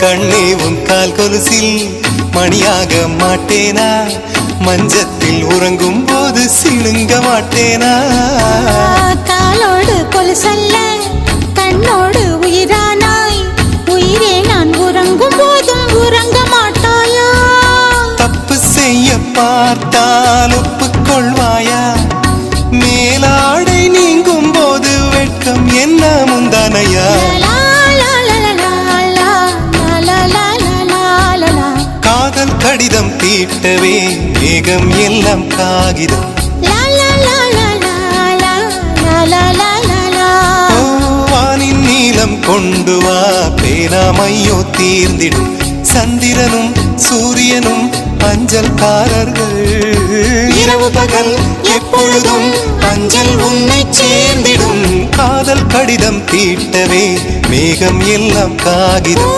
கண்ணே உன் கால் கொலுசில் மணியாக மாட்டேனா? மஞ்சத்தில் உறங்கும் போது சிணுங்க மாட்டேனா? காலோடு கொலுசல்ல கண்ணோடு உயிரானாய், உயிரே நான் உறங்கும் போதும் உறங்க மாட்டாயா? தப்பு செய்ய பார்த்தால் ஒப்புக்கொள்வாயா? மேலாடை நீங்கும் போது வெட்கம் என்ன முந்தானையா? காதல் கடிதம் தீட்டவே மேகம் எல்லாம் காகிதம். வானின் நீளம் கொண்டு வா பேராமையோ தீர்ந்திடும். சந்திரனும் சூரியனும் அஞ்சல்காரர்கள். இரவு பகல் எப்பொழுதும் அஞ்சல் உன்னை சேர்ந்திடும். காதல் கடிதம் தீட்டவே மேகம் எல்லாம் காகிதம்.